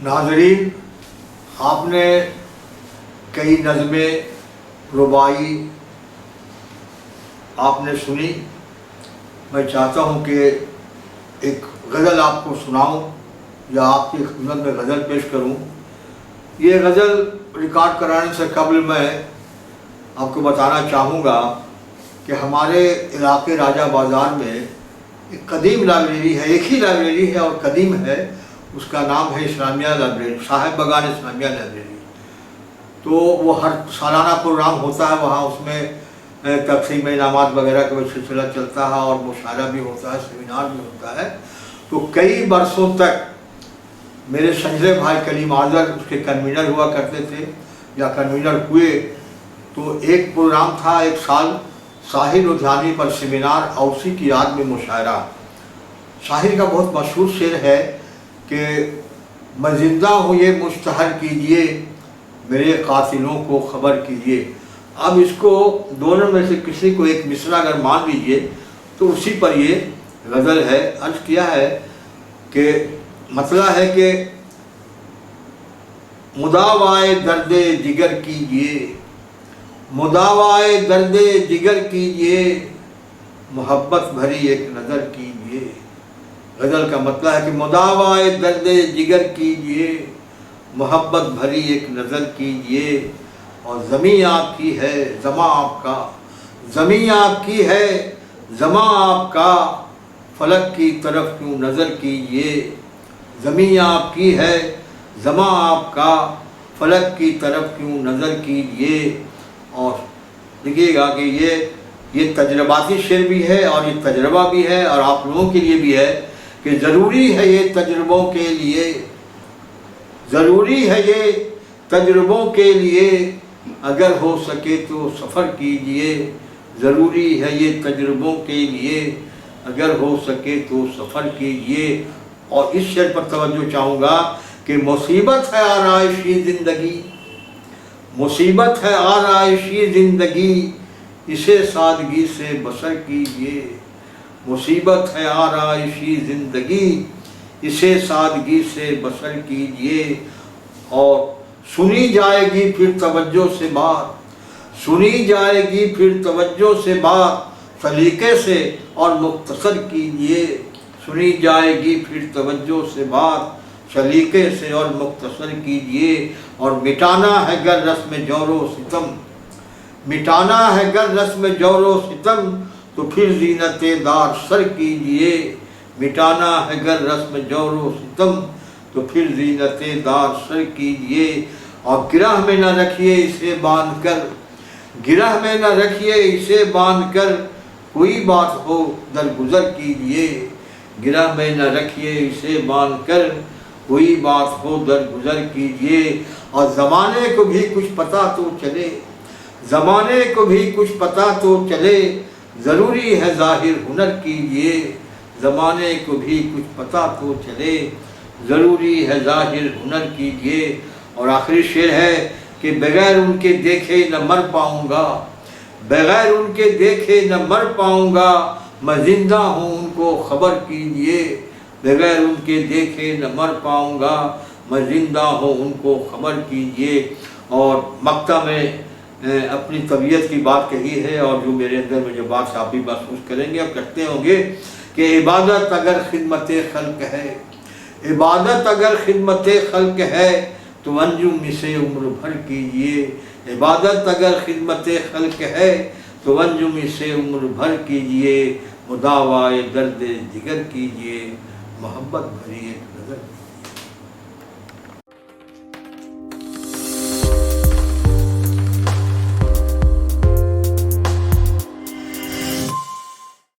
नाज़रीन, आपने कई नज़में रुबाई आपने सुनी। मैं चाहता हूँ कि एक गज़ल आपको सुनाऊँ या आपकी खिदमत में गज़ल पेश करूँ। ये गज़ल रिकॉर्ड कराने से कबल मैं आपको बताना चाहूँगा कि हमारे इलाके राजा बाज़ार में एक कदीम लाइब्रेरी है, एक ही लाइब्रेरी है और कदीम है। उसका नाम है इस्लामिया लाइब्रेरी, साहिब बगान इस्लामिया लाइब्रेरी। तो वो हर सालाना प्रोग्राम होता है वहाँ, उसमें तक़सीम इनामात वगैरह का सिलसिला चलता है और मुशायरा भी होता है, सेमिनार भी होता है। तो कई बरसों तक मेरे संजय भाई कलीम आज़र उसके कन्वीनर हुआ करते थे या कन्वीनर हुए। तो एक प्रोग्राम था, एक साल साहिर लुधियानवी पर सेमिनार और उसी की याद में मुशायरा। शाहिर का बहुत मशहूर शेर है कि मैं ज़िंदा हूँ ये मुश्तहर कीजिए, मेरे कातिलों को ख़बर कीजिए। अब इसको दोनों में से किसी को एक मिसरा अगर मान लीजिए तो उसी पर ये गज़ल है। अर्ज़ किया है कि मतलब है कि मुदावाए दर्दे जिगर कीजिए, मुदावाए दर्दे जिगर कीजिए, मोहब्बत भरी एक नज़र कीजिए। गज़ल का मतलब है कि मुदावाए दर्दे जिगर कीजिए, मोहब्बत भरी एक नज़र कीजिए। और ज़मीं आपकी है ज़मा आपका, ज़मीं आपकी है ज़मा आपका, फलक की तरफ क्यों नज़र कीजिए। ज़मीं आपकी है ज़मा आपका, फलक की तरफ क्यों नज़र कीजिए। और देखिएगा कि ये तजर्बाती शेर भी है और ये तजर्बा भी है और आप लोगों के लिए भी है कि ज़रूरी है ये तजुर्बों के लिए, ज़रूरी है ये तजुर्बों के लिए, अगर हो सके तो सफ़र कीजिए। ज़रूरी है ये तजुर्बों के लिए, अगर हो सके तो सफ़र कीजिए। और इस शेर पर तवज्जो चाहूँगा कि मुसीबत है आराइशी ज़िंदगी, मुसीबत है आराइशी ज़िंदगी, इसे सादगी से बसर कीजिए। मुसीबत है आराइशी ज़िंदगी, इसे सादगी से बसर कीजिए। और सुनी जाएगी फिर तवज्जो से बात, सुनी जाएगी फिर तवज्जो से बात, सलीके से और मुख्तसर कीजिए। सुनी जाएगी फिर तवज्जो से बात, सलीके से और मुख्तसर कीजिए। और मिटाना है गर रस्म जौरो सितम, मिटाना है गर रस्म जौरो सितम, तो फिर ज़ीनते दार सर कीजिए। मिटाना है गर रस्म जौरो सितम, तो फिर ज़ीनते दार सर कीजिए। और गिरह में न रखिए इसे बांध कर, गिरह में न रखिए इसे बांध कर, कोई बात हो दरगुजर कीजिए। गिरह में न रखिए इसे बांध कर, कोई बात हो दरगुजर कीजिए। और ज़माने को भी कुछ पता तो चले, ज़माने को भी कुछ पता तो चले, ज़रूरी है ज़ाहिर हुनर कीजिए। ज़माने को भी कुछ पता तो चले, ज़रूरी है ज़ाहिर हुनर कीजिए। और आखिरी शेर है कि बग़ैर उनके देखे न मर पाऊँगा, बग़ैर उनके देखे न मर पाऊँगा, मैं ज़िंदा हूँ उनको ख़बर कीजिए। बग़ैर उनके देखे न मर पाऊँगा, मैं ज़िंदा हूँ उनको ख़बर कीजिए। और मक्ता में अपनी तबीयत की बात कही है और जो मेरे अंदर में जो बात आप भी महसूस करेंगे और करते होंगे कि इबादत अगर खिदमत खल्क है, इबादत अगर खिदमत खल्क है, तो अंजुम इसे उम्र भर कीजिए। इबादत अगर खिदमत खल्क है, तो अंजुम इसे उम्र भर कीजिए। मुदावाए दर्द जिगर कीजिए, मोहब्बत भरी एक नज़र